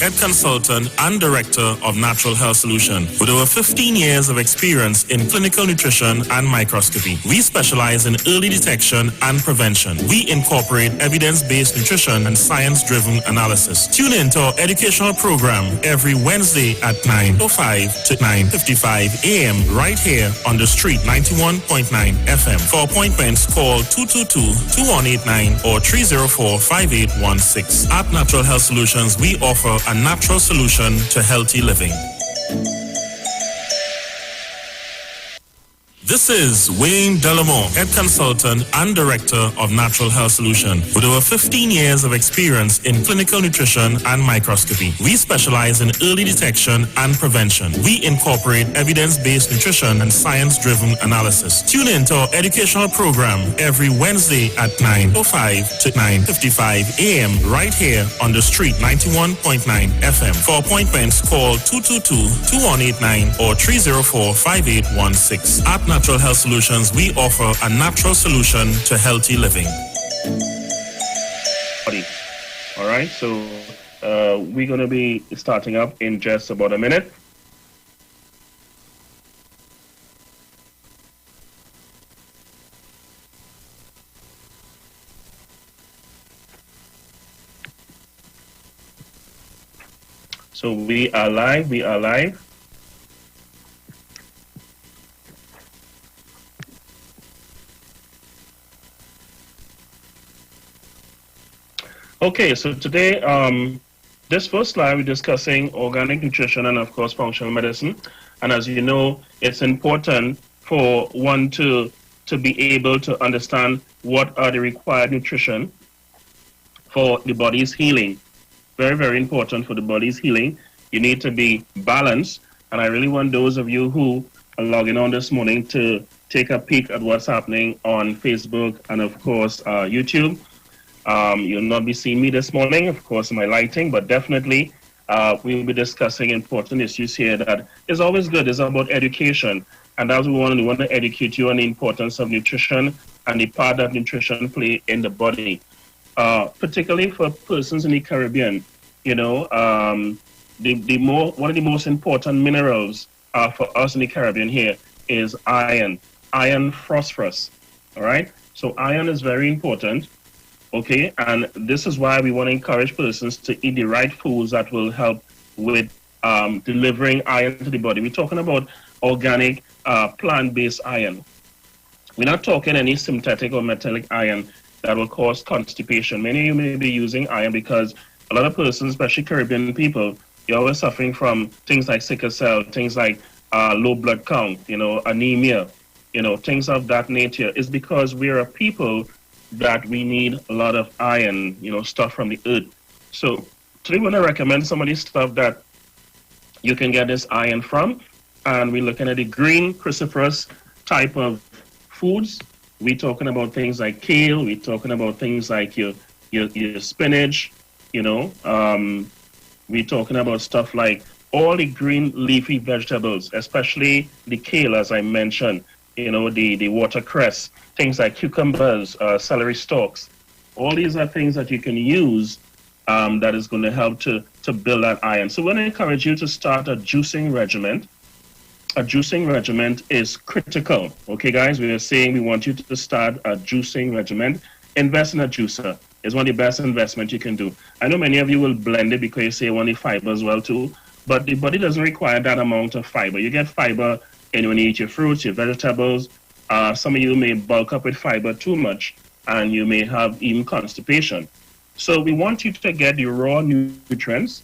head consultant and director of Natural Health Solution. With over 15 years of experience in clinical nutrition and microscopy, we specialize in early detection and prevention. We incorporate evidence-based nutrition and science-driven analysis. Tune in to our educational program every Wednesday at 9:05 to 9:55 a.m. right here on the street 91.9 FM. For appointments, call 222-2189 or 304-5816. At Natural Health Solutions, we offer a natural solution to healthy living. This is Wayne Delamore, head consultant and director of Natural Health Solution. With over 15 years of experience in clinical nutrition and microscopy, we specialize in early detection and prevention. We incorporate evidence-based nutrition and science-driven analysis. Tune in to our educational program every Wednesday at 9:05 to 9:55 a.m. right here on the street 91.9 FM. For appointments, call 222-2189 or 304-5816. At Natural Health Solutions, we offer a natural solution to healthy living. All right, so we're going to be starting up in just about a minute. So we are live. Okay, so today, this first slide, we're discussing organic nutrition and, of course, functional medicine. And as you know, it's important for one to be able to understand what are the required nutrition for the body's healing. Very, very important for the body's healing. You need to be balanced. And I really want those of you who are logging on this morning to take a peek at what's happening on Facebook and, of course, YouTube. You'll not be seeing me this morning, of course, my lighting, but definitely we'll be discussing important issues here that is always good. It's about education. And that's what we want to educate you on the importance of nutrition and the part that nutrition play in the body. Particularly for persons in the Caribbean, you know, one of the most important minerals for us in the Caribbean here is iron phosphorus. All right. So iron is very important. Okay, and this is why we want to encourage persons to eat the right foods that will help with delivering iron to the body. We're talking about organic, plant-based iron. We're not talking any synthetic or metallic iron that will cause constipation. Many of you may be using iron because a lot of persons, especially Caribbean people, you're always suffering from things like sickle cell, things like low blood count, you know, anemia, you know, things of that nature. It's because we are a people that we need a lot of iron, you know, stuff from the earth. So today we're going to recommend some of the stuff that you can get this iron from. And we're looking at the green cruciferous type of foods. We're talking about things like kale. We're talking about things like your spinach, you know. We're talking about stuff like all the green leafy vegetables, especially the kale, as I mentioned, you know, the watercress, things like cucumbers, celery stalks. All these are things that you can use that is going to help to build that iron. So we're going to encourage you to start a juicing regimen. A juicing regimen is critical. Okay, guys, we are saying we want you to start a juicing regimen. Invest in a juicer. It's one of the best investments you can do. I know many of you will blend it because you say you want the fiber as well too, but the body doesn't require that amount of fiber. You get fiber when you eat your fruits, your vegetables. Some of you may bulk up with fiber too much, and you may have even constipation. So we want you to get the raw nutrients.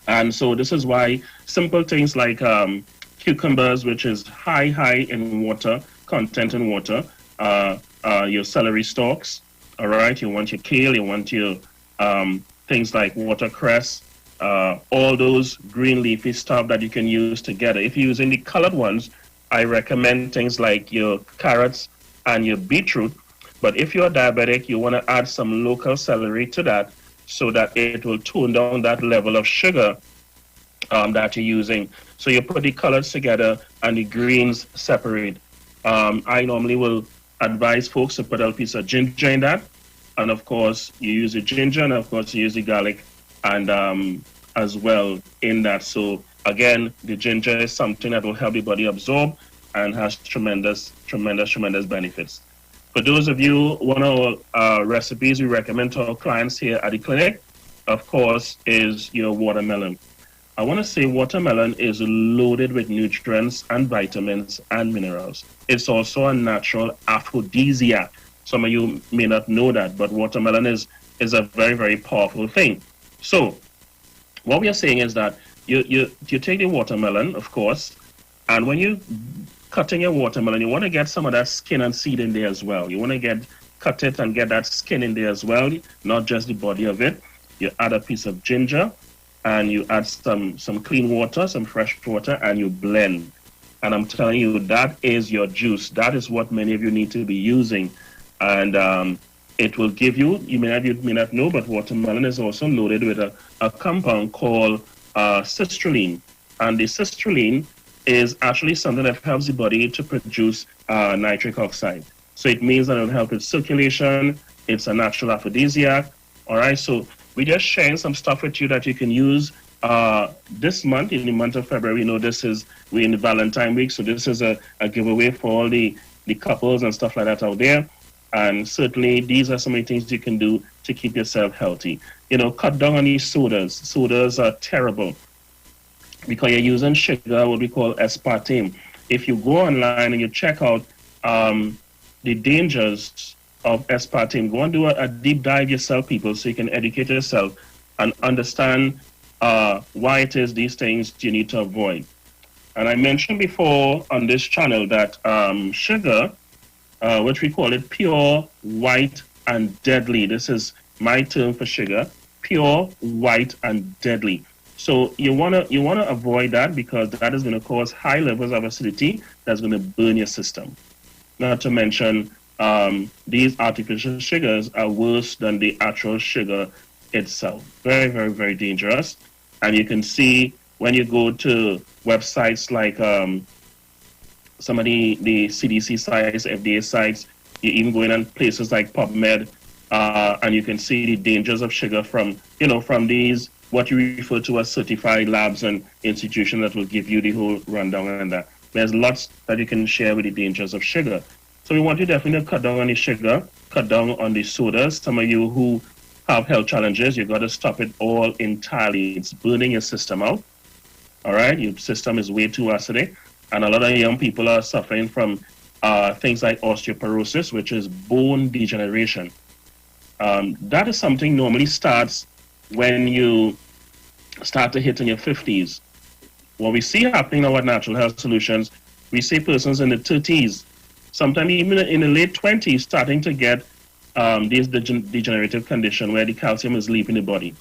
And so this is why simple things like cucumbers, which is high in water, content in water, your celery stalks, all right? You want your kale, you want your things like watercress, all those green leafy stuff that you can use together. If you're using the colored ones, I recommend things like your carrots and your beetroot. But if you're diabetic, you want to add some local celery to that so that it will tone down that level of sugar that you're using. So you put the colors together and the greens separate. I normally will advise folks to put a piece of ginger in that. And of course, you use the ginger, and of course, you use the garlic and as well in that. So again, the ginger is something that will help the body absorb and has tremendous benefits. For those of you, one of our recipes we recommend to our clients here at the clinic, of course, is your watermelon. I want to say watermelon is loaded with nutrients and vitamins and minerals. It's also a natural aphrodisiac. Some of you may not know that, but watermelon is a very, very powerful thing. So what we are saying is that you take the watermelon, of course, and when you cutting your watermelon, you want to get some of that skin and seed in there as well. You want to cut it and get that skin in there as well, not just the body of it. You add a piece of ginger, and you add some clean water, some fresh water, and you blend. And I'm telling you, that is your juice. That is what many of you need to be using. And it will give you may not know, but watermelon is also loaded with a compound called citrulline. And the citrulline is actually something that helps the body to produce nitric oxide. So it means that it will help with circulation. It's a natural aphrodisiac. All right, so we're just sharing some stuff with you that you can use this month, in the month of February. You know, we're in the Valentine week, so this is a giveaway for all the couples and stuff like that out there. And certainly these are some of the things you can do to keep yourself healthy. You know, cut down on these sodas. Sodas are terrible because you're using sugar, what we call aspartame. If you go online and you check out the dangers of aspartame, go and do a deep dive yourself, people, so you can educate yourself and understand why it is these things you need to avoid. And I mentioned before on this channel that sugar, which we call it pure, white, and deadly. This is my term for sugar: pure, white, and deadly. So you wanna avoid that, because that is going to cause high levels of acidity that's going to burn your system. Not to mention, these artificial sugars are worse than the actual sugar itself. Very, very, very dangerous. And you can see when you go to websites like some of the CDC sites, FDA sites, you even go in on places like PubMed, and you can see the dangers of sugar from these, what you refer to as certified labs and institutions that will give you the whole rundown and that. There's lots that you can share with the dangers of sugar. So we want you definitely to cut down on the sugar, cut down on the sodas. Some of you who have health challenges, you got to stop it all entirely. It's burning your system out. All right, your system is way too acidic. And a lot of young people are suffering from things like osteoporosis, which is bone degeneration. That is something normally starts when you start to hit in your 50s. What we see happening now at Natural Health Solutions, we see persons in the 30s, sometimes even in the late 20s, starting to get this degenerative condition where the calcium is leaving the body.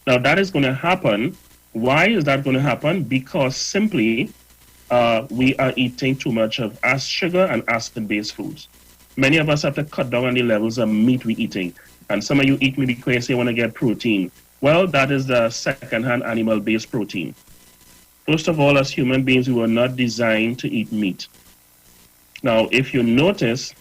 Now that is going to happen. Why is that going to happen? Because simply we are eating too much of sugar and acid-based foods. Many of us have to cut down on the levels of meat we're eating. And some of you eat meat because you want to get protein. Well, that is the second-hand animal-based protein. First of all, as human beings, we were not designed to eat meat. Now, if you notice,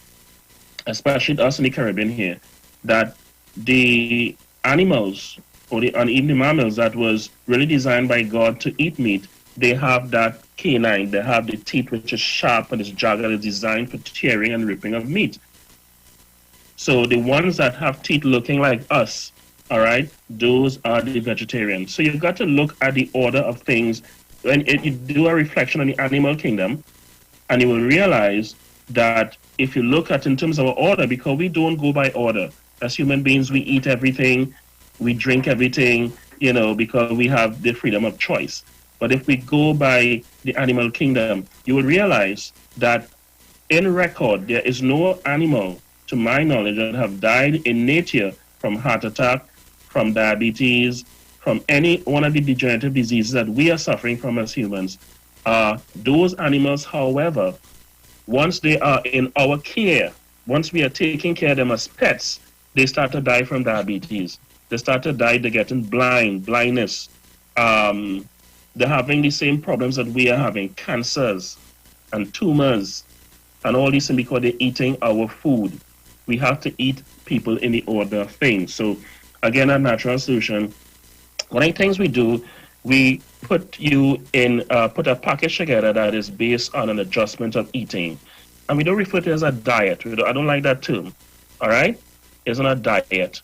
especially us in the Caribbean here, that the animals and even the mammals that was really designed by God to eat meat, they have that canine, they have the teeth which is sharp and is jagged, is designed for tearing and ripping of meat. So the ones that have teeth looking like us, all right, those are the vegetarians. So you've got to look at the order of things. When you do a reflection on the animal kingdom, and you will realize that if you look at in terms of our order, because we don't go by order. As human beings, we eat everything, we drink everything, because we have the freedom of choice. But if we go by the animal kingdom, you will realize that in record, there is no animal, to my knowledge, that have died in nature from heart attack, from diabetes, from any one of the degenerative diseases that we are suffering from as humans. Those animals, however, once they are in our care, once we are taking care of them as pets, they start to die from diabetes. They start to die, they're getting blindness. They're having the same problems that we are having, cancers and tumors and all these things, because they're eating our food. We have to eat people in the order of things. So again, a natural solution, One of the things we do, we put put a package together that is based on an adjustment of eating. And we don't refer to it as a diet. I don't like that term. All right? It's not a diet.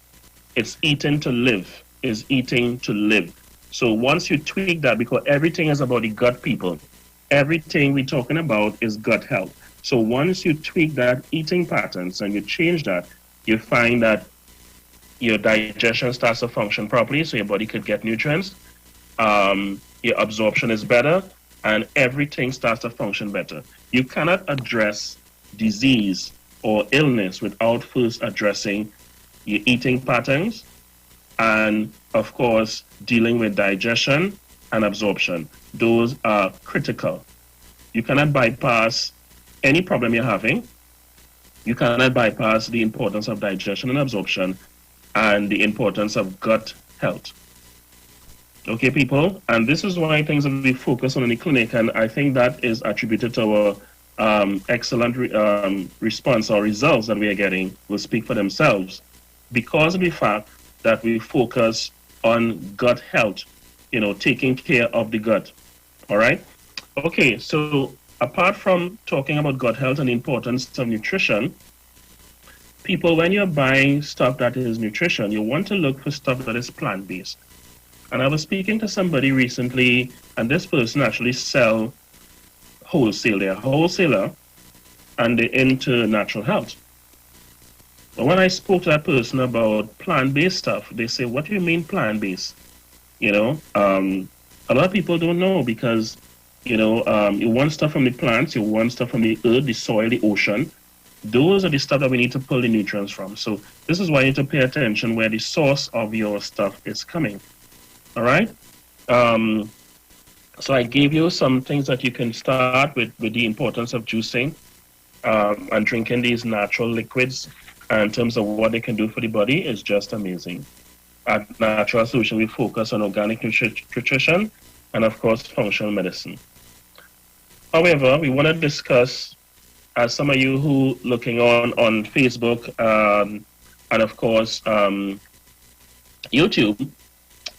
It's eating to live. Is eating to live. So once you tweak that, because everything is about the gut, people, everything we're talking about is gut health. So once you tweak that eating patterns and you change that, you find that your digestion starts to function properly, so your body could get nutrients. Your absorption is better, and everything starts to function better. You cannot address disease or illness without first addressing your eating patterns and, of course, dealing with digestion and absorption. Those are critical. You cannot bypass any problem you're having. You cannot bypass the importance of digestion and absorption and the importance of gut health. Okay, people? And this is why things that we focus on in the clinic, and I think that is attributed to our excellent response or results that we are getting will speak for themselves because of the fact that we focus on gut health, taking care of the gut. All right? Okay, so apart from talking about gut health and the importance of nutrition, people, when you're buying stuff that is nutrition, you want to look for stuff that is plant-based. And I was speaking to somebody recently, and this person actually sell wholesale. They're a wholesaler, and they're into natural health. But when I spoke to that person about plant-based stuff, they say, what do you mean plant-based? A lot of people don't know because, you want stuff from the plants, you want stuff from the earth, the soil, the ocean. Those are the stuff that we need to pull the nutrients from. So this is why you need to pay attention where the source of your stuff is coming. All right? So I gave you some things that you can start with the importance of juicing and drinking these natural liquids. And in terms of what they can do for the body is just amazing. At Natural Solution, we focus on organic nutrition and, of course, functional medicine. However, we want to discuss, as some of you who looking on Facebook and, of course, YouTube,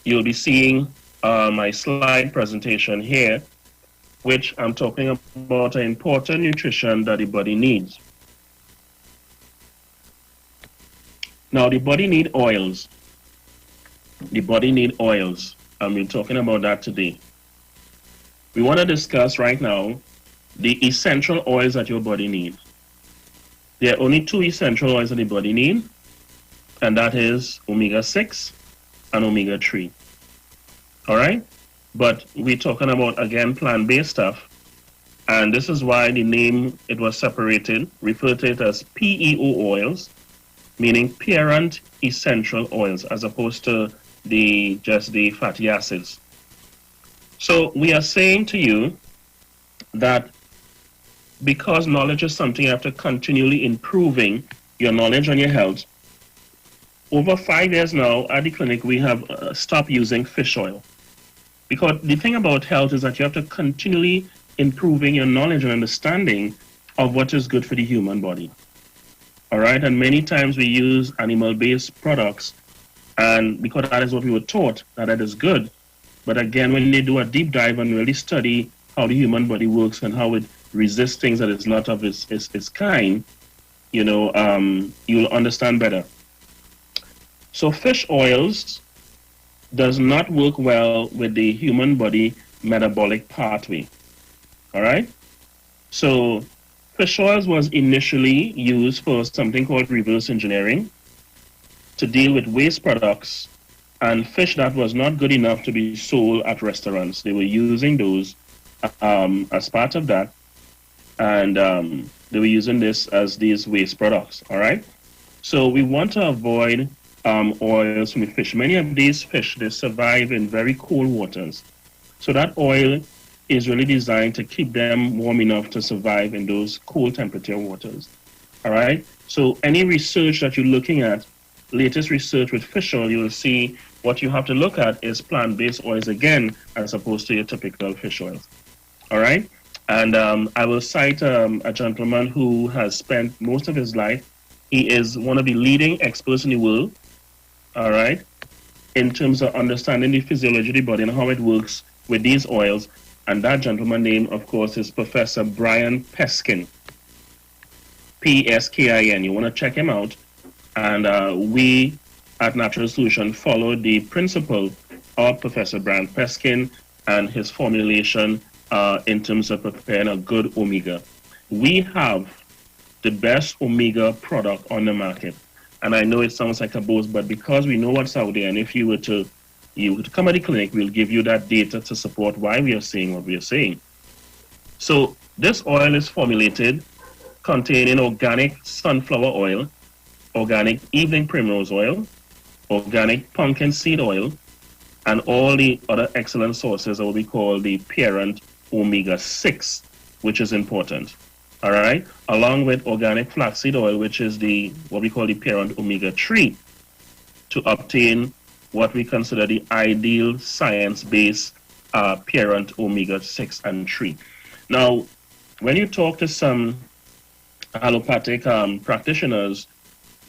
you'll be seeing my slide presentation here, which I'm talking about an important nutrition that the body needs. Now, the body needs oils. The body needs oils, and we're talking about that today. We want to discuss right now the essential oils that your body needs. There are only two essential oils that the body needs, and that is omega-6 and omega-3. All right? But we're talking about, again, plant-based stuff, and this is why the name, it was separated, referred to it as PEO oils, meaning parent essential oils, as opposed to just the fatty acids. So we are saying to you that because knowledge is something you have to continually improving your knowledge on your health, over 5 years now at the clinic, we have stopped using fish oil. Because the thing about health is that you have to continually improving your knowledge and understanding of what is good for the human body. All right, and many times we use animal-based products, and because that is what we were taught, that is good. But again, when they do a deep dive and really study how the human body works and how it resists things that is not of its kind, you'll understand better. So fish oils does not work well with the human body metabolic pathway. All right, so fish oils was initially used for something called reverse engineering to deal with waste products and fish that was not good enough to be sold at restaurants. They were using those as part of that, and they were using this as these waste products, all right? So we want to avoid oils from the fish. Many of these fish, they survive in very cold waters. So that oil is really designed to keep them warm enough to survive in those cold temperature waters. All right? So any research that you're looking at, latest research with fish oil, you will see what you have to look at is plant-based oils again, as opposed to your typical fish oils. All right? And I will cite a gentleman who has spent most of his life. He is one of the leading experts in the world. All right? in terms of understanding the physiology of the body and how it works with these oils. And that gentleman name, of course, is Professor Brian Peskin, P-S-K-I-N. You want to check him out. And we at Natural Solution follow the principle of Professor Brian Peskin and his formulation in terms of preparing a good omega. We have the best omega product on the market. And I know it sounds like a boast, but because we know what's out there, and if you were to come at the clinic, we'll give you that data to support why we are saying what we are saying. So this oil is formulated containing organic sunflower oil, organic evening primrose oil, organic pumpkin seed oil, and all the other excellent sources of what we call the parent omega-6, which is important. All right, along with organic flaxseed oil, which is what we call the parent omega-3, to obtain what we consider the ideal science-based parent omega-6 and 3. Now, when you talk to some allopathic practitioners,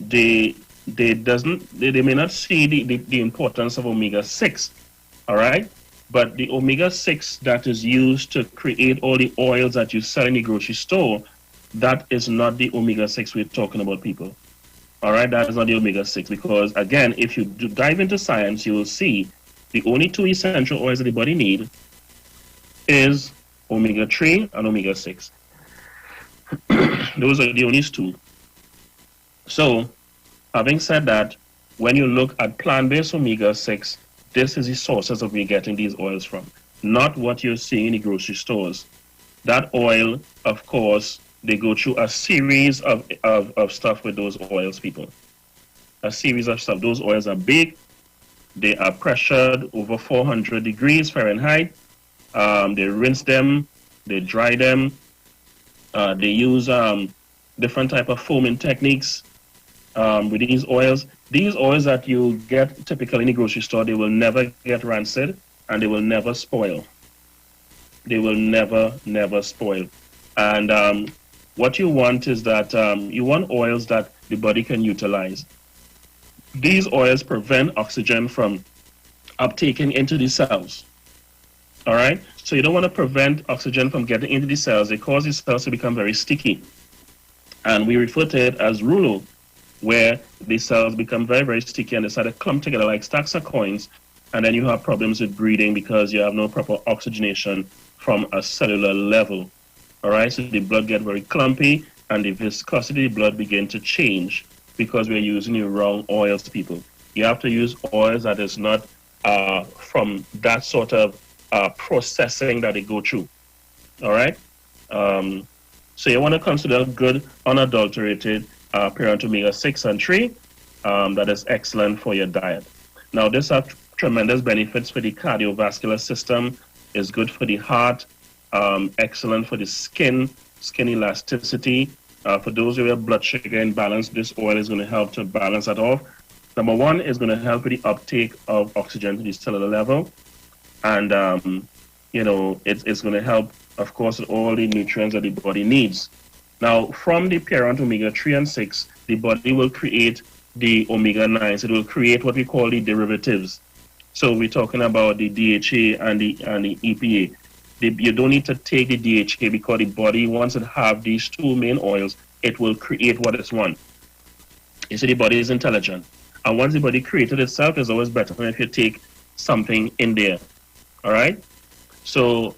they may not see the importance of omega-6, all right? But the omega-6 that is used to create all the oils that you sell in the grocery store, that is not the omega-6 we're talking about, people. All right, that is not the omega-6, because, again, if you dive into science, you will see the only two essential oils that the body needs is omega-3 and omega-6. Those are the only two. So, having said that, when you look at plant-based omega-6, this is the sources of where you're getting these oils from, not what you're seeing in the grocery stores. That oil, of course, they go through a series of stuff with those oils, people. A series of stuff. Those oils are big. They are pressured over 400 degrees Fahrenheit. They rinse them. They dry them. They use different type of foaming techniques with these oils. These oils that you get typically in the grocery store, they will never get rancid and they will never spoil. They will never spoil. And what you want is that you want oils that the body can utilize. These oils prevent oxygen from uptaking into the cells. All right? So you don't want to prevent oxygen from getting into the cells. They cause the cells to become very sticky. And we refer to it as rouleau, where the cells become very, very sticky and they start to clump together like stacks of coins. And then you have problems with breathing because you have no proper oxygenation from a cellular level. All right, so the blood gets very clumpy and the viscosity of the blood begin to change because we're using the wrong oils, people. You have to use oils that is not from that sort of processing that they go through. All right, so you want to consider good, unadulterated parent omega-6 and 3 that is excellent for your diet. Now, this has tremendous benefits for the cardiovascular system, is good for the heart, excellent for the skin elasticity. For those who have blood sugar imbalance, this oil is going to help to balance that off. Number one, is going to help with the uptake of oxygen to the cellular level. And, it's going to help, of course, with all the nutrients that the body needs. Now, from the parent omega-3 and 6, the body will create the omega-9s. It will create what we call the derivatives. So we're talking about the DHA and the EPA. You don't need to take the DHA because the body, once it have these two main oils, it will create what it wants. You see, the body is intelligent. And once the body created itself, it's always better if you take something in there. All right? So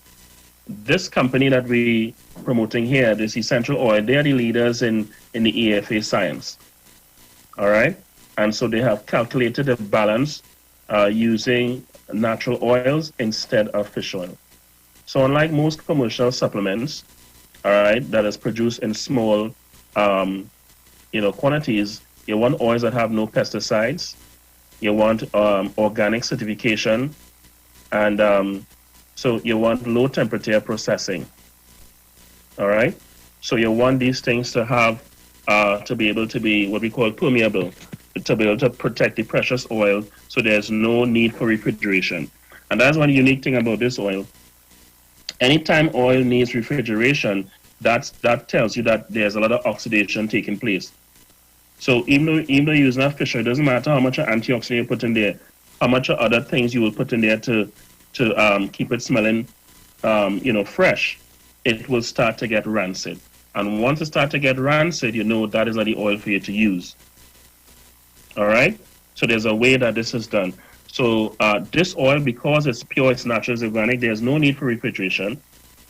this company that we promoting here, this essential oil, they are the leaders in the EFA science. All right? And so they have calculated the balance using natural oils instead of fish oil. So unlike most commercial supplements, all right, that is produced in small, quantities, you want oils that have no pesticides. You want organic certification, and so you want low temperature processing. All right, so you want these things to have to be able to be what we call permeable, to be able to protect the precious oil, so there's no need for refrigeration. And that's one unique thing about this oil. Anytime oil needs refrigeration, that tells you that there's a lot of oxidation taking place. So even though you're using a fish oil, it doesn't matter how much antioxidant you put in there, how much other things you will put in there to keep it smelling, fresh, it will start to get rancid. And once it starts to get rancid, you know that is not the oil for you to use. All right? So there's a way that this is done. So this oil, because it's pure, it's natural, it's organic, there's no need for refrigeration.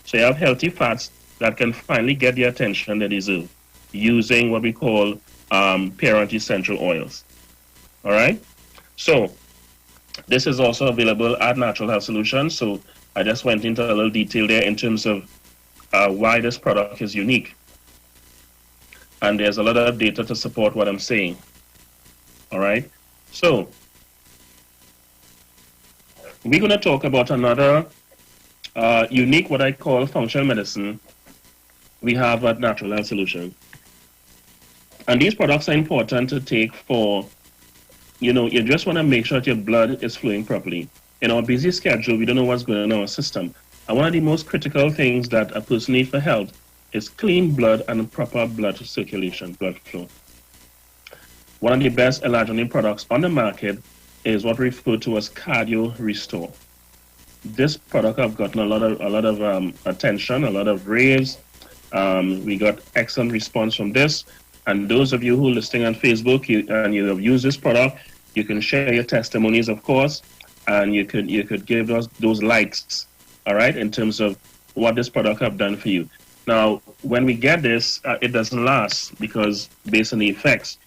So you have healthy fats that can finally get the attention they deserve using what we call parent essential oils. All right? So this is also available at Natural Health Solutions. So I just went into a little detail there in terms of why this product is unique. And there's a lot of data to support what I'm saying. All right? So we're going to talk about another unique, what I call functional medicine we have at Natural Health Solutions. And these products are important to take for, you just want to make sure that your blood is flowing properly. In our busy schedule, we don't know what's going on in our system. And one of the most critical things that a person needs for health is clean blood and proper blood circulation, blood flow. One of the best L-arginine products on the market is what we refer to as Cardio Restore. This product have gotten a lot of attention, a lot of raves. We got excellent response from this. And those of you who are listening on Facebook and you have used this product, you can share your testimonies, of course, and you could give us those likes, all right, in terms of what this product have done for you. Now, when we get this, it doesn't last because based on the effects.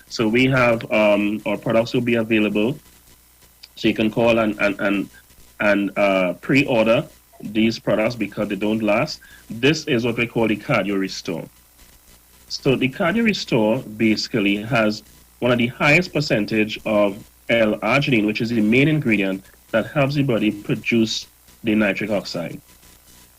So we have our products will be available. So you can call and pre-order these products because they don't last. This is what we call the Cardio Restore. So the Cardio Restore basically has one of the highest percentage of L-arginine, which is the main ingredient that helps the body produce the nitric oxide.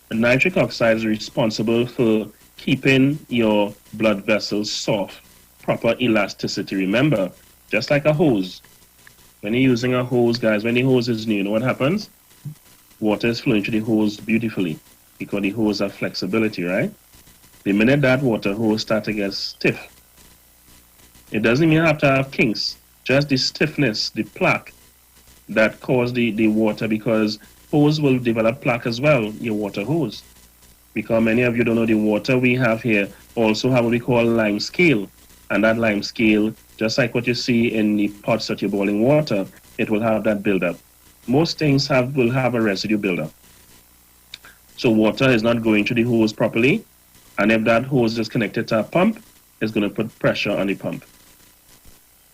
The nitric oxide is responsible for keeping your blood vessels soft, proper elasticity. Remember, just like a hose, when you're using a hose, guys, when the hose is new, you know what happens? Water is flowing through the hose beautifully because the hose has flexibility, right? The minute that water hose starts to get stiff, it doesn't even have to have kinks, just the stiffness, the plaque that cause the water, because hose will develop plaque as well, your water hose. Because many of you don't know the water we have here also have what we call lime scale. And that lime scale, just like what you see in the pots that you're boiling water, it will have that buildup. Most things will have a residue buildup. So water is not going to the hose properly. And if that hose is connected to a pump, it's going to put pressure on the pump.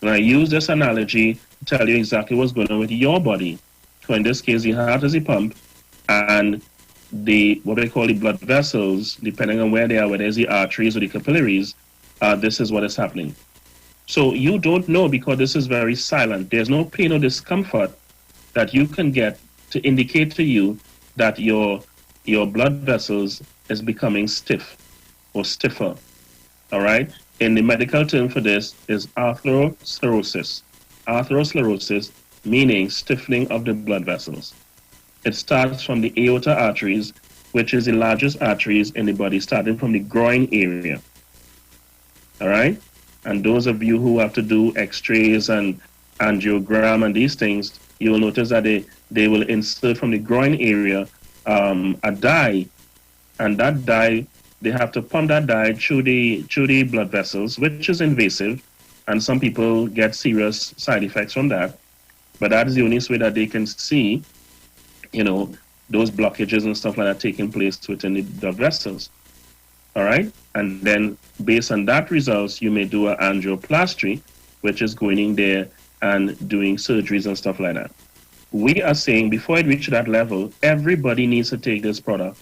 And I use this analogy to tell you exactly what's going on with your body. So in this case, the heart is the pump, and what we call the blood vessels, depending on where they are, whether it's the arteries or the capillaries, this is what is happening. So you don't know because this is very silent. There's no pain or discomfort that you can get to indicate to you that your blood vessels is becoming stiff or stiffer, all right? And the medical term for this is atherosclerosis. Atherosclerosis meaning stiffening of the blood vessels. It starts from the aorta arteries, which is the largest arteries in the body, starting from the groin area, all right? And those of you who have to do x-rays and angiogram and these things, you will notice that they will insert from the groin area a dye, and that dye, they have to pump that dye through the blood vessels, which is invasive, and some people get serious side effects from that. But that is the only way that they can see, those blockages and stuff like that taking place within the blood vessels. All right? And then based on that results, you may do an angioplasty, which is going in there and doing surgeries and stuff like that. We are saying before it reaches that level, everybody needs to take this product.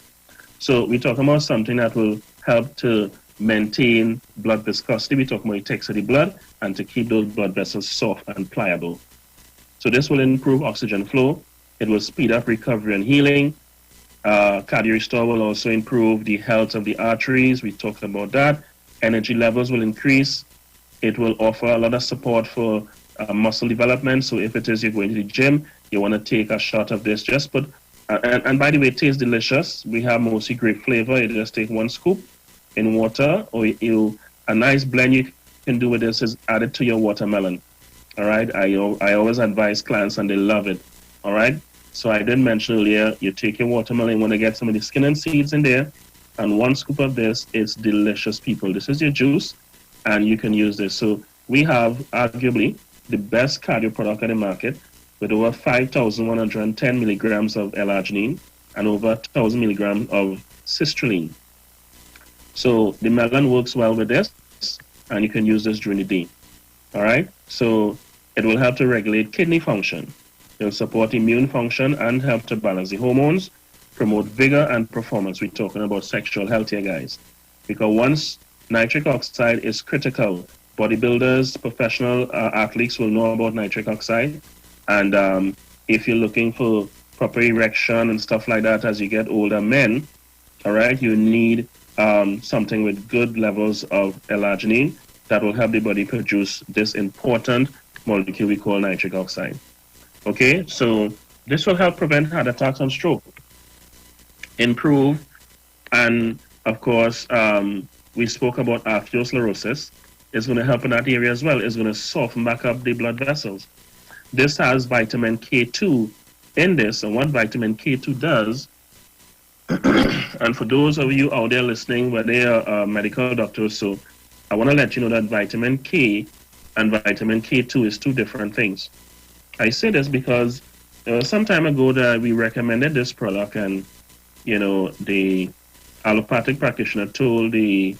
So we're talking about something that will help to maintain blood viscosity. We're talking about the texture of the blood and to keep those blood vessels soft and pliable. So this will improve oxygen flow. It will speed up recovery and healing. Cardio Restore will also improve the health of the arteries. We talked about that. Energy levels will increase. It will offer a lot of support for muscle development. So if it is you're going to the gym, you want to take a shot of this. Just put, and by the way, it tastes delicious. We have mostly grape flavor. You just take one scoop in water, or a nice blend you can do with this is add it to your watermelon. All right. I always advise clients and they love it. All right. So I did mention earlier, you take your watermelon, you want to get some of the skin and seeds in there. And 1 scoop of this, it's delicious, people. This is your juice, and you can use this. So we have arguably the best cardio product on the market with over 5,110 milligrams of L-arginine and over 1,000 milligrams of citrulline. So the melon works well with this, and you can use this during the day. All right? So it will help to regulate kidney function. It will support immune function and help to balance the hormones, promote vigor and performance. We're talking about sexual health here, guys. Because once nitric oxide is critical, bodybuilders, professional athletes will know about nitric oxide. And if you're looking for proper erection and stuff like that as you get older, men, all right, you need something with good levels of L-arginine that will help the body produce this important molecule we call nitric oxide. Okay, so this will help prevent heart attacks and stroke, improve, and of course, we spoke about arteriosclerosis. It's going to help in that area as well. It's going to soften back up the blood vessels. This has vitamin K2 in this, and what vitamin K2 does, and for those of you out there listening, where they are medical doctors, so I want to let you know that vitamin K and vitamin K2 is 2 different things. I say this because some time ago that we recommended this product, and the allopathic practitioner told the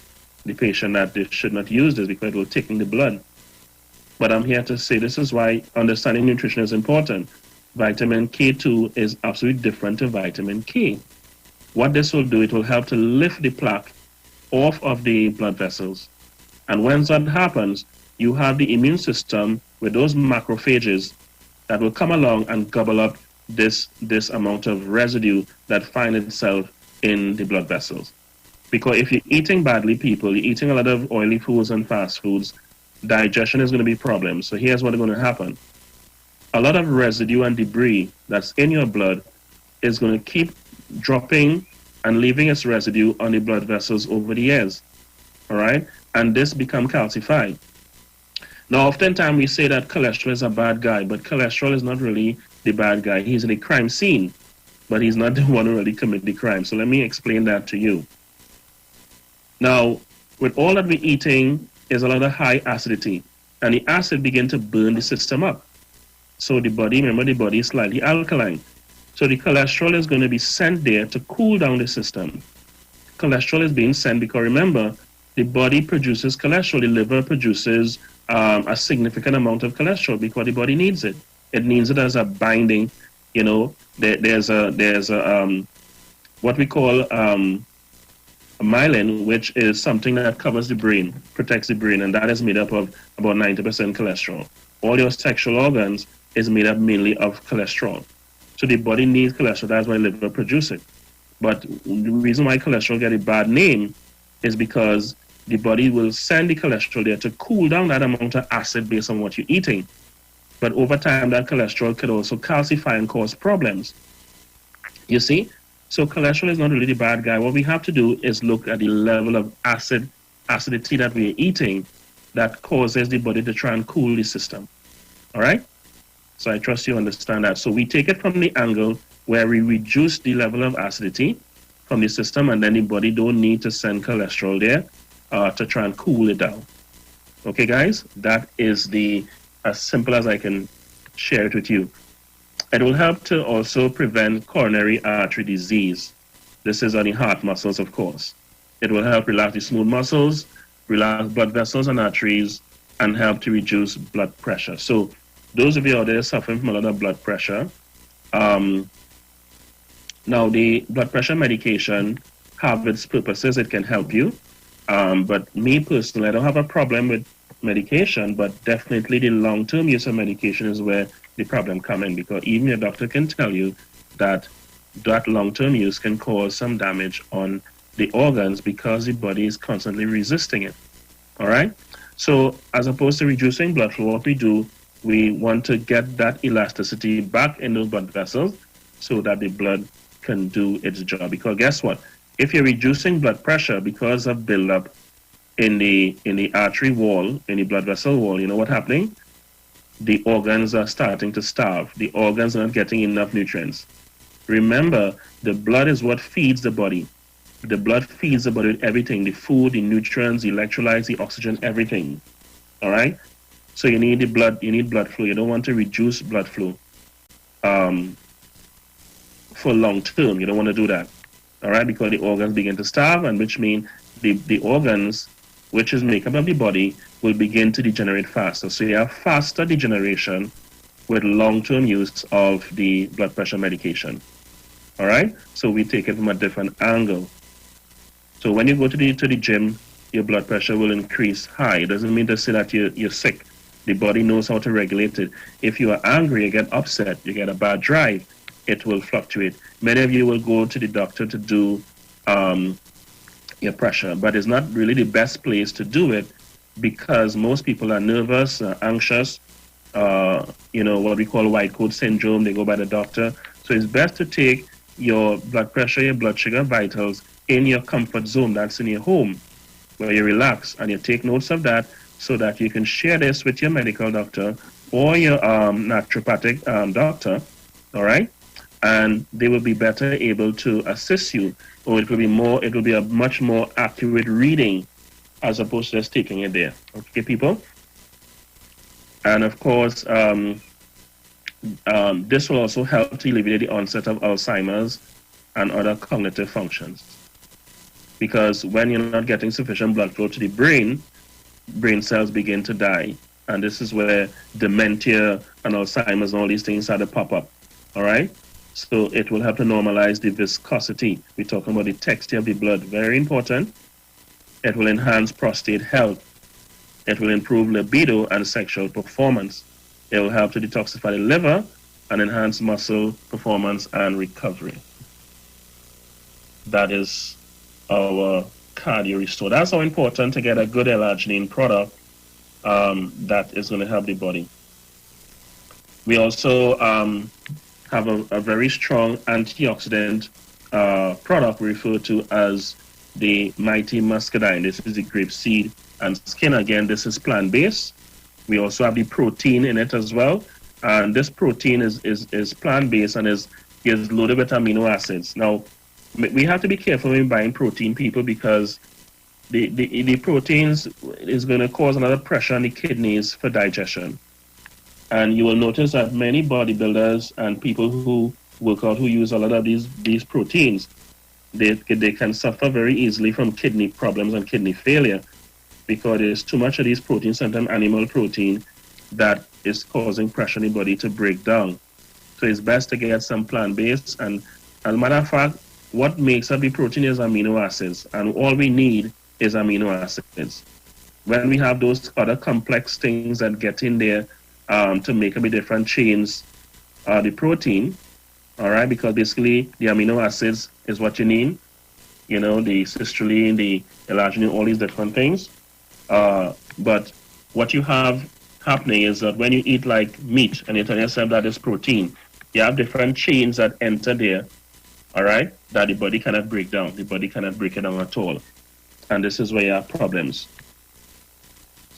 patient that they should not use this because it will thicken the blood. But I'm here to say this is why understanding nutrition is important. Vitamin K2 is absolutely different to vitamin K. What this will do, it will help to lift the plaque off of the blood vessels. And when that happens, you have the immune system with those macrophages that will come along and gobble up this amount of residue that find itself in the blood vessels. Because if you're eating badly, people, you're eating a lot of oily foods and fast foods, digestion is going to be a problem. So here's what's going to happen. A lot of residue and debris that's in your blood is going to keep dropping and leaving its residue on the blood vessels over the years. All right? And this become calcified. Now, oftentimes we say that cholesterol is a bad guy, but cholesterol is not really the bad guy. He's in the crime scene, but he's not the one who really commit the crime. So let me explain that to you. Now, with all that we're eating is a lot of high acidity, and the acid begin to burn the system up. So the body, remember, the body is slightly alkaline. So the cholesterol is going to be sent there to cool down the system. Cholesterol is being sent because, remember, the body produces cholesterol. The liver produces a significant amount of cholesterol because the body needs it. It needs it as a binding. There's a what we call myelin, which is something that covers the brain, protects the brain, and that is made up of about 90% cholesterol. All your sexual organs is made up mainly of cholesterol. So the body needs cholesterol. That's why the liver produces it. But the reason why cholesterol get a bad name is because the body will send the cholesterol there to cool down that amount of acid based on what you're eating. But over time, that cholesterol could also calcify and cause problems. You see? So cholesterol is not really the bad guy. What we have to do is look at the level of acidity that we're eating that causes the body to try and cool the system. All right? So I trust you understand that. So we take it from the angle where we reduce the level of acidity from the system, and then the body don't need to send cholesterol there to try and cool it down. Okay, guys? That is as simple as I can share it with you. It will help to also prevent coronary artery disease. This is on the heart muscles, of course. It will help relax the smooth muscles, relax blood vessels and arteries, and help to reduce blood pressure. So those of you out there suffering from a lot of blood pressure, now the blood pressure medication have its purposes. It can help you. But me personally, I don't have a problem with medication, but definitely the long-term use of medication is where the problem comes in, because even your doctor can tell you that long-term use can cause some damage on the organs because the body is constantly resisting it. All right? So as opposed to reducing blood flow, what we do, we want to get that elasticity back in those blood vessels so that the blood can do its job. Because guess what? If you're reducing blood pressure because of buildup in the artery wall, in the blood vessel wall, you know what's happening? the organs are starting to starve. The organs are not getting enough nutrients. Remember, the blood is what feeds the body. The blood feeds the body with everything, the food, the nutrients, the electrolytes, the oxygen, everything. All right? So you need the blood, you need blood flow. You don't want to reduce blood flow for long term. You don't want to do that. All right? Because the organs begin to starve, and which means the organs, which is makeup of the body, will begin to degenerate faster. So you have faster degeneration with long-term use of the blood pressure medication. All right? So we take it from a different angle. So when you go to the gym, your blood pressure will increase high. It doesn't mean to say that you're sick. The body knows how to regulate it. If you are angry, you get upset, you get a bad drive, it will fluctuate. Many of you will go to the doctor to do your pressure, but it's not really the best place to do it because most people are nervous, anxious, what we call white coat syndrome. They go by the doctor. So it's best to take your blood pressure, your blood sugar, vitals in your comfort zone. That's in your home where you relax, and you take notes of that so that you can share this with your medical doctor or your naturopathic doctor, all right? And they will be better able to assist you, or it will be a much more accurate reading as opposed to just taking it there. Okay, people? And of course, this will also help to alleviate the onset of Alzheimer's and other cognitive functions. Because when you're not getting sufficient blood flow to the brain cells begin to die. And this is where dementia and Alzheimer's and all these things start to pop up. All right? So it will help to normalize the viscosity. We're talking about the texture of the blood. Very important. It will enhance prostate health. It will improve libido and sexual performance. It will help to detoxify the liver and enhance muscle performance and recovery. That is our cardio restore. That's how important to get a good L-arginine product that is going to help the body. We also have a very strong antioxidant product referred to as the Mighty Muscadine. This is the grapeseed and skin. Again, this is plant-based. We also have the protein in it as well. And this protein is plant-based and is loaded with amino acids. Now, we have to be careful when buying protein, people, because the proteins is going to cause another pressure on the kidneys for digestion. And you will notice that many bodybuilders and people who work out, who use a lot of these proteins, they can suffer very easily from kidney problems and kidney failure because there's too much of these proteins, sometimes animal protein, that is causing pressure in the body to break down. So it's best to get some plant-based. And as a matter of fact, what makes up the protein is amino acids, and all we need is amino acids. When we have those other complex things that get in there to make up the different chains, the protein, all right, because basically the amino acids is what you need, the citrulline, the L-arginine, all these different things. But what you have happening is that when you eat like meat and you tell yourself that is protein, you have different chains that enter there, all right, that the body cannot break down. The body cannot break it down at all. And this is where you have problems.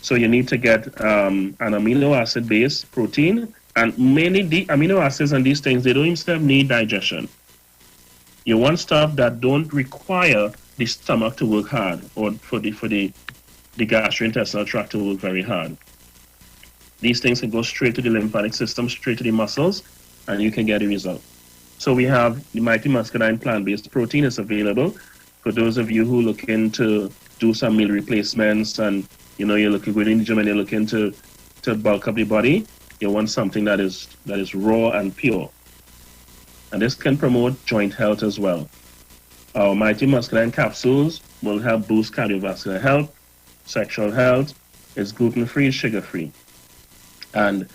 So you need to get an amino acid-based protein. And mainly the amino acids and these things, they don't even need digestion. You want stuff that don't require the stomach to work hard or for the gastrointestinal tract to work very hard. These things can go straight to the lymphatic system, straight to the muscles, and you can get a result. So we have the Mighty Muscadine plant-based protein is available for those of you who are looking to do some meal replacements and you're looking good in the gym and you're looking to bulk up the body. You want something that is raw and pure. And this can promote joint health as well. Our Mighty Muscadine capsules will help boost cardiovascular health, sexual health. It's gluten-free, sugar-free. And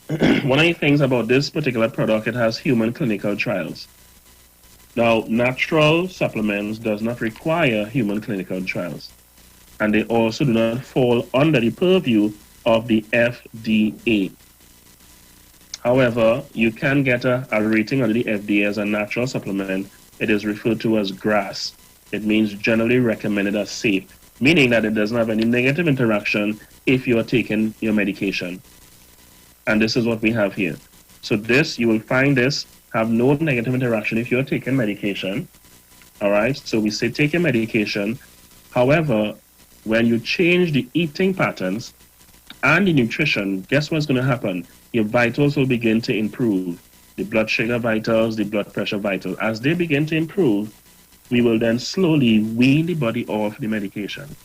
one of the things about this particular product, it has human clinical trials. Now, natural supplements does not require human clinical trials. And they also do not fall under the purview of the FDA. However, you can get a rating under the FDA as a natural supplement. It is referred to as GRAS. It means generally recommended as safe, meaning that it doesn't have any negative interaction if you are taking your medication. And this is what we have here. So this, you will find this have no negative interaction if you're taking medication. All right, so we say take your medication. However, when you change the eating patterns and the nutrition, guess what's going to happen? Your vitals will begin to improve. The blood sugar vitals, the blood pressure vitals. As they begin to improve, we will then slowly wean the body off the medication.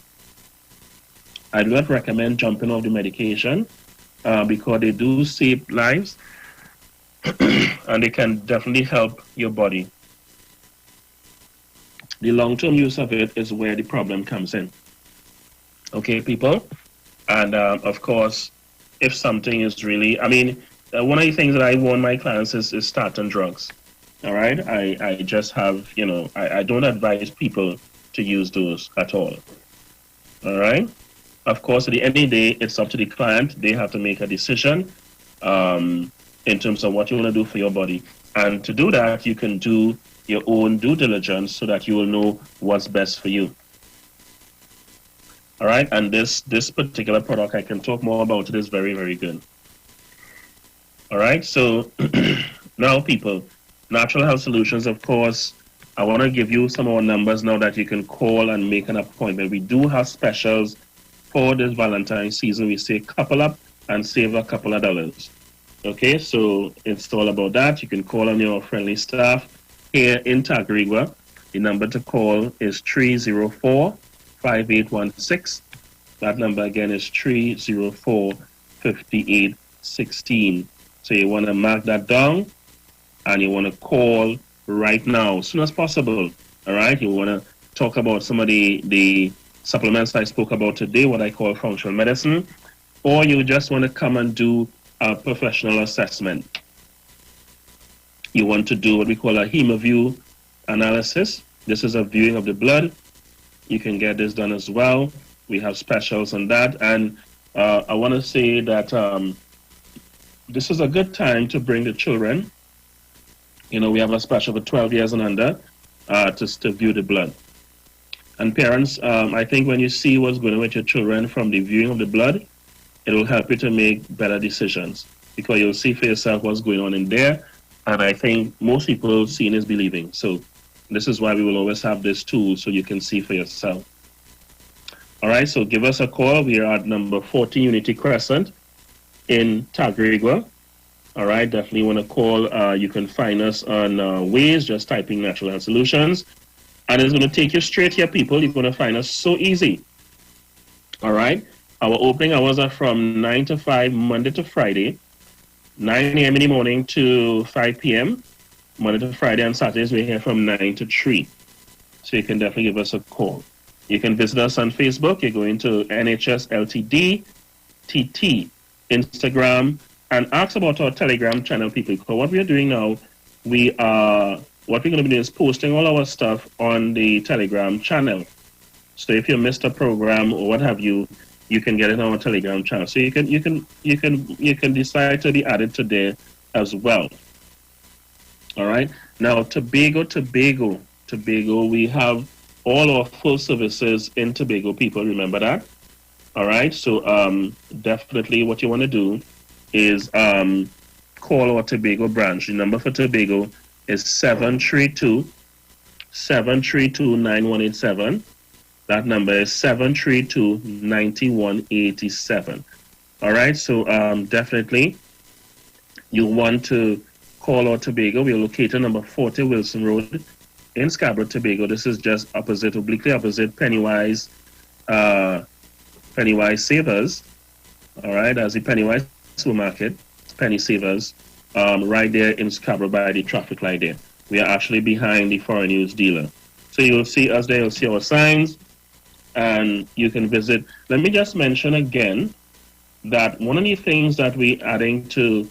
I do not recommend jumping off the medication because they do save lives and they can definitely help your body. The long-term use of it is where the problem comes in. Okay, people? And of course, if something is really, one of the things that I warn my clients is starting drugs. All right? I just have, I don't advise people to use those at all. All right? Of course, at the end of the day, it's up to the client. They have to make a decision in terms of what you want to do for your body. And to do that, you can do your own due diligence so that you will know what's best for you. All right, and this particular product, I can talk more about it, is very, very good. All right, so now people, Natural Health Solutions, of course, I want to give you some more numbers now that you can call and make an appointment. We do have specials for this Valentine's season. We say couple up and save a couple of dollars. Okay, so it's all about that. You can call on your friendly staff here in Tacarigua. The number to call is 304-5816. That number again is 304-5816. So you want to mark that down and you want to call right now as soon as possible. All right, you want to talk about some of the supplements I spoke about today, what I call functional medicine, or you just want to come and do a professional assessment. You want to do what we call a HemoView analysis. This is a viewing of the blood. You can get this done as well. We have specials on that. And I want to say that this is a good time to bring the children. We have a special for 12 years and under to view the blood. And parents, I think when you see what's going on with your children from the viewing of the blood, it will help you to make better decisions because you'll see for yourself what's going on in there. And I think most people seeing is believing. So this is why we will always have this tool so you can see for yourself. All right, so give us a call. We are at number 40 Unity Crescent in Tacarigua. All right, definitely want to call. You can find us on Waze, just typing Natural Health Solutions. And it's going to take you straight here, people. You're going to find us so easy. All right, our opening hours are from 9 to 5, Monday to Friday. 9 a.m. in the morning to 5 p.m. Monday to Friday, and Saturdays we're here from 9 to 3. So you can definitely give us a call. You can visit us on Facebook. You're going to NHS Ltd, TT, Instagram, and ask about our Telegram channel, people. Because what we are doing now, what we're going to be doing is posting all our stuff on the Telegram channel. So if you missed a program or what have you, you can get it on our Telegram channel. So you can decide to be added to there as well. All right. Now Tobago, we have all our full services in Tobago, people. Remember that. All right. So definitely what you want to do is call our Tobago branch. The number for Tobago is 732-9187. That number is 732-9187. All right, so definitely you want to call our Tobago. We are located number 40 Wilson Road in Scarborough, Tobago. This is just obliquely opposite Pennywise Savers. All right, that's the Pennywise supermarket, Penny Savers, right there in Scarborough by the traffic light there. We are actually behind the Foreign News dealer. So you'll see us there, you'll see our signs, and you can visit. Let me just mention again that one of the things that we're adding to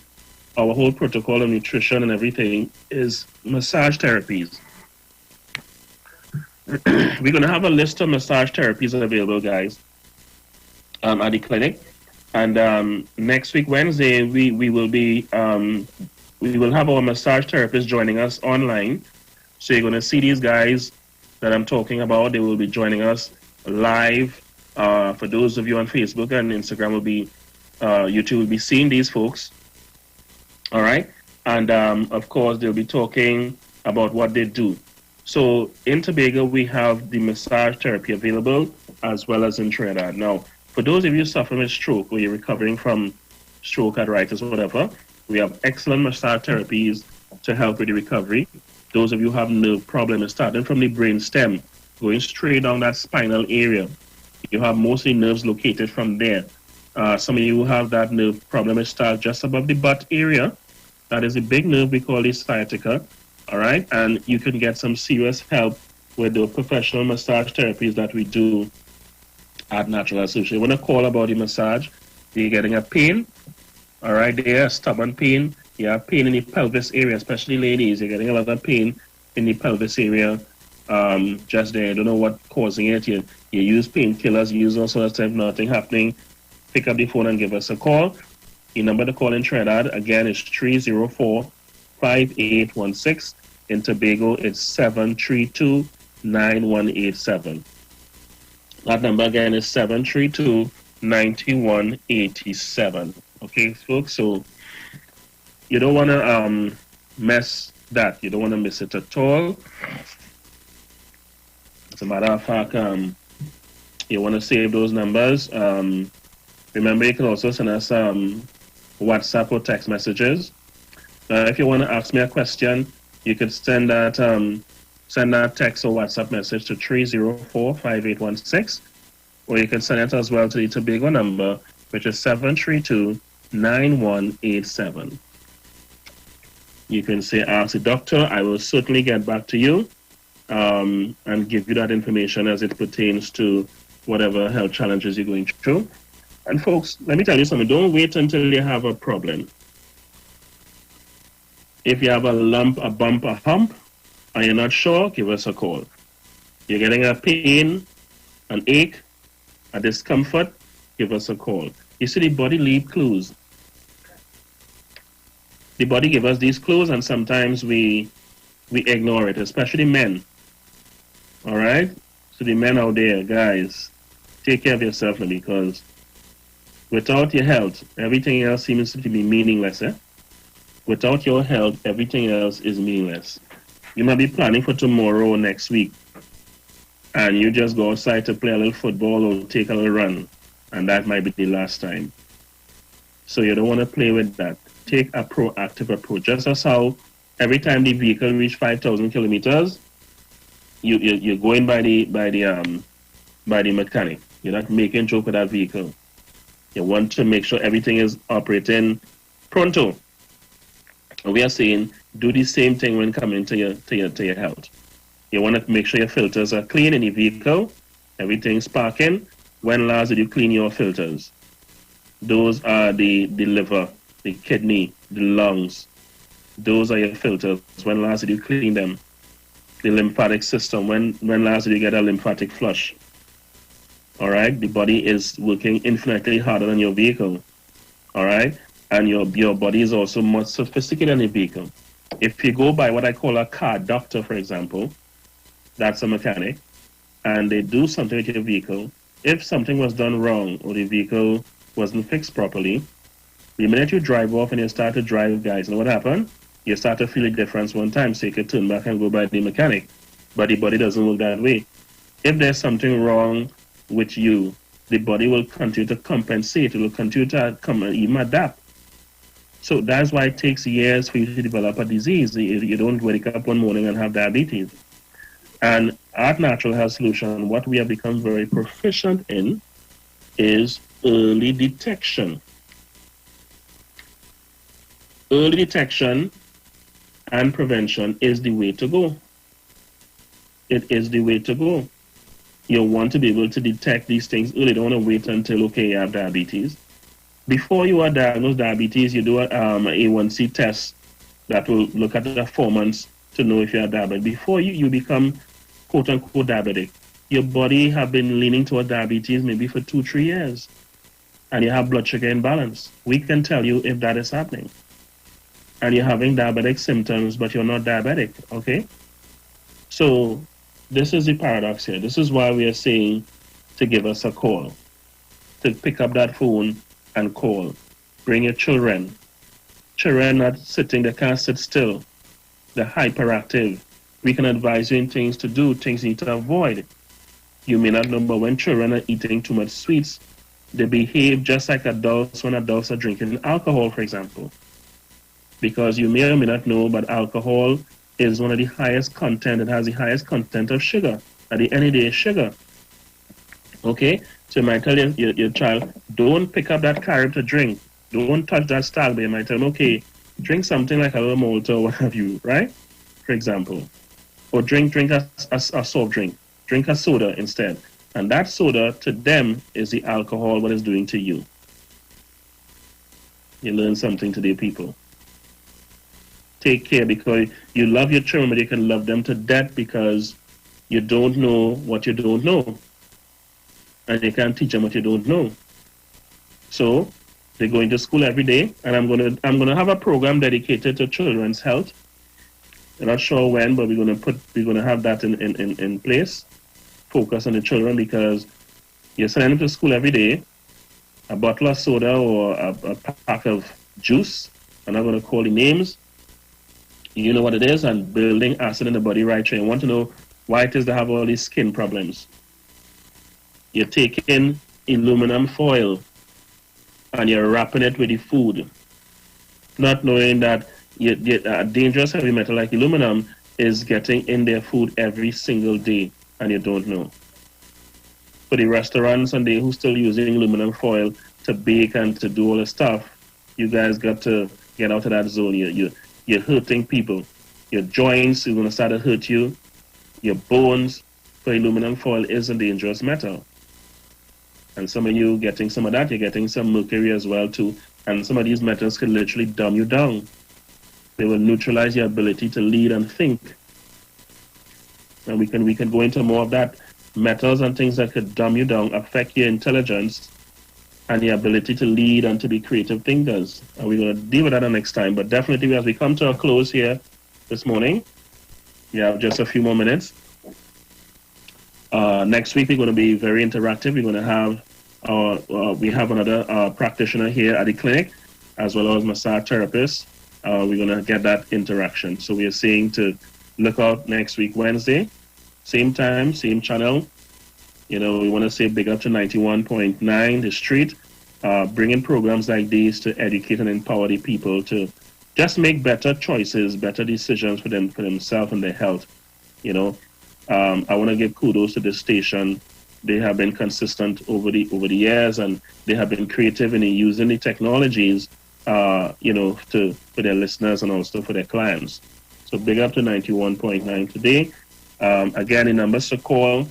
our whole protocol of nutrition and everything is massage therapies. We're going to have a list of massage therapies available, guys, at the clinic. And next week, Wednesday, we will have our massage therapist joining us online. So you're going to see these guys that I'm talking about. They will be joining us live. For those of you on Facebook and Instagram, will be You two will be seeing these folks, all right? And of course, they'll be talking about what they do. So in Tobago, we have the massage therapy available as well as in Trinidad. Now, for those of you suffering with stroke or you're recovering from stroke, arthritis, or whatever, we have excellent massage therapies to help with the recovery. Those of you who have nerve problems, starting from the brain stem, going straight down that spinal area. You have mostly nerves located from there. Some of you have that nerve problem, it starts just above the butt area. That is a big nerve we call the sciatica. All right, and you can get some serious help with the professional massage therapies that we do at Natural Health Solution. You want to call about the massage, you're getting a pain, all right, there, stubborn pain, you have pain in the pelvis area, especially ladies, you're getting a lot of pain in the pelvis area, just there, you don't know what's causing it, you use painkillers, you use all sorts of stuff, nothing happening, pick up the phone and give us a call. The number to call in Trinidad, again, is 304-5816. In Tobago, it's 732-9187. That number again is 732-9187. Okay, folks, so you don't want to mess that. You don't want to miss it at all. As a matter of fact, you want to save those numbers. Remember, you can also send us WhatsApp or text messages. If you want to ask me a question, you could send that text or WhatsApp message to 304-5816, or you can send it as well to the Tobago number, which is 732-9187. You can say, ask the doctor. I will certainly get back to you and give you that information as it pertains to whatever health challenges you're going through. And folks, let me tell you something. Don't wait until you have a problem. If you have a lump, a bump, a hump, and you're not sure, give us a call. You're getting a pain, an ache, a discomfort, give us a call. You see, the body leaves clues. The body gives us these clues, and sometimes we ignore it, especially men. All right? So the men out there, guys, take care of yourself, because without your health, everything else seems to be meaningless. Without your health, everything else is meaningless. You might be planning for tomorrow or next week, and you just go outside to play a little football or take a little run, and that might be the last time. So you don't want to play with that. Take a proactive approach. Just as how every time the vehicle reaches 5,000 kilometers, you're going by the mechanic. You're not making joke with that vehicle. You want to make sure everything is operating pronto. And we are saying do the same thing when coming to your health. You want to make sure your filters are clean in the vehicle, everything's sparking. When last did you clean your filters? Those are the liver, the kidney, the lungs. Those are your filters. When last did you clean them? The lymphatic system. When last did you get a lymphatic flush? All right, the body is working infinitely harder than your vehicle. All right, and your body is also much sophisticated than a vehicle. If you go by what I call a car doctor, for example, that's a mechanic, and they do something with your vehicle. If something was done wrong or the vehicle wasn't fixed properly, the minute you drive off and you start to drive, guys, you know what happened? You start to feel a difference one time, so you can turn back and go by the mechanic. But the body doesn't work that way. If there's something wrong with you, the body will continue to compensate. It will continue to even adapt. So that's why it takes years for you to develop a disease. You don't wake up one morning and have diabetes. And at Natural Health Solution, what we have become very proficient in is early detection. Early detection and prevention is the way to go. It is the way to go. You want to be able to detect these things early. You don't want to wait until, okay, you have diabetes. Before you are diagnosed diabetes, you do an A1C test that will look at the performance to know if you are diabetic. Before you become quote-unquote diabetic, your body have been leaning toward diabetes maybe for 2-3 years, and you have blood sugar imbalance. We can tell you if that is happening. And you're having diabetic symptoms, but you're not diabetic, okay? So this is the paradox here. This is why we are saying to give us a call, to pick up that phone and call. Bring your children. Children not sitting, they can't sit still. They're hyperactive. We can advise you in things to do, things you need to avoid. You may not know, but when children are eating too much sweets, they behave just like adults when adults are drinking alcohol, for example. Because you may or may not know, but alcohol is one of the highest content, it has the highest content of sugar. At the end of the day, sugar. Okay? So you might tell your child, don't pick up that carrot to drink. Don't touch that stag, but you might tell them, okay, drink something like a little malt or what have you, right? For example. Or drink a soft drink. Drink a soda instead. And that soda, to them, is the alcohol, what it's doing to you. You learn something today, people. Take care, because you love your children, but you can love them to death because you don't know what you don't know. And you can't teach them what you don't know. So they're going to school every day, and I'm gonna have a program dedicated to children's health. I'm not sure when, but we're gonna have that in place. Focus on the children, because you're sending them to school every day. A bottle of soda or a pack of juice. I'm not gonna call the names. You know what it is, and building acid in the body right here. You want to know why it is they have all these skin problems. You're taking aluminum foil and you're wrapping it with the food, not knowing that a dangerous heavy metal like aluminum is getting in their food every single day, and you don't know. For the restaurants and they who still using aluminum foil to bake and to do all the stuff, you guys got to get out of that zone. You're hurting people. Your joints is going to start to hurt you. Your bones, for aluminum foil is a dangerous metal. And some of you getting some of that, you're getting some mercury as well too. And some of these metals can literally dumb you down. They will neutralize your ability to lead and think. And we can go into more of that. Metals and things that could dumb you down affect your intelligence and your ability to lead and to be creative thinkers. And we're going to deal with that next time. But definitely, as we come to a close here this morning, we have just a few more minutes. Next week, we're going to be very interactive. We're going to have we have another practitioner here at the clinic, as well as massage therapist. We're going to get that interaction. So we are saying to look out next week, Wednesday, same time, same channel. You know, we want to say big up to 91.9 The Street, bringing programs like these to educate and empower the people to just make better choices, better decisions for themselves and their health. You know, I want to give kudos to this station. They have been consistent over the years, and they have been creative in using the technologies, you know, for their listeners and also for their clients. So big up to 91.9 today. Again, the numbers to call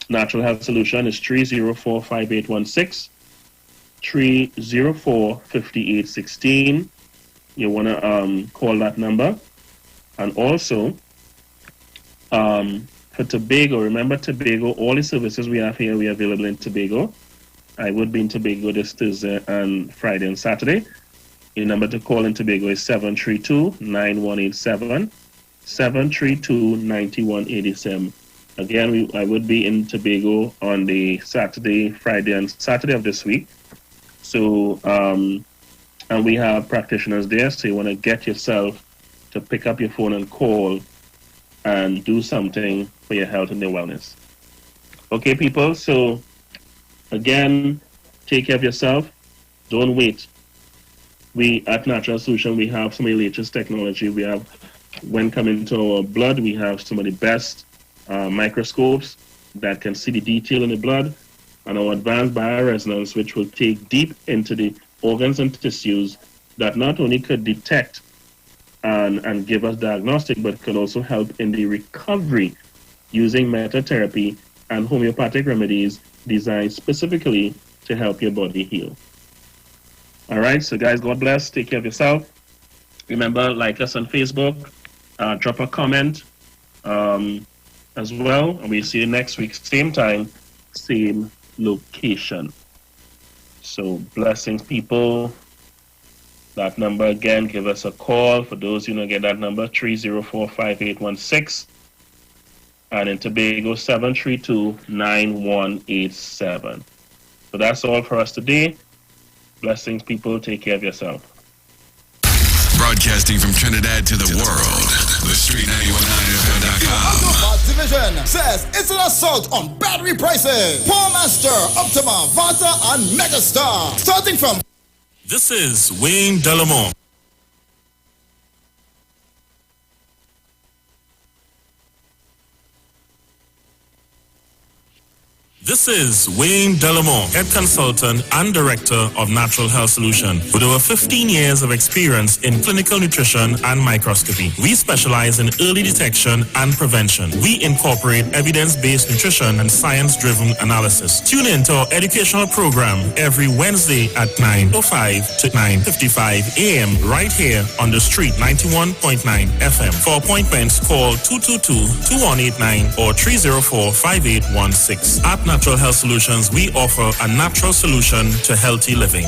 Natural Health Solution is 304-5816, 304-5816. You want to call that number. And also, for Tobago, remember Tobago, all the services we have here, we are available in Tobago. I would be in Tobago this Thursday and Friday and Saturday. Your number to call in Tobago is 732-9187, 732-9187. Again, I would be in Tobago on the Friday and Saturday of this week. So, and we have practitioners there, so you want to get yourself to pick up your phone and call and do something for your health and your wellness. Okay, people, so again, take care of yourself. Don't wait. We, at Natural Solution, we have some of the latest technology. We have, when coming to our blood, we have some of the best microscopes that can see the detail in the blood, and our advanced bioresonance, which will take deep into the organs and tissues that not only could detect and give us diagnostic, but can also help in the recovery using metatherapy and homeopathic remedies designed specifically to help your body heal. All right, so guys, God bless. Take care of yourself. Remember, like us on Facebook, drop a comment as well, and we'll see you next week, same time, same location. So blessings, people. That number again, give us a call. For those who don't get that number, 304-5816. And in Tobago, 732-9187. So that's all for us today. Blessings, people. Take care of yourself. Broadcasting from Trinidad to the world, the Street919FM.com. Division says it's an assault on battery prices. Paul Master, Optima, Vanta, and Megastar. Starting from... This is Wayne Delamore. This is Wayne Delamore, Head Consultant and Director of Natural Health Solution. With over 15 years of experience in clinical nutrition and microscopy, we specialize in early detection and prevention. We incorporate evidence-based nutrition and science-driven analysis. Tune in to our educational program every Wednesday at 9:05 to 9:55 a.m. right here on the Street 91.9 FM. For appointments, call 222-2189 or 304-5816. At Natural Health Solutions, we offer a natural solution to healthy living.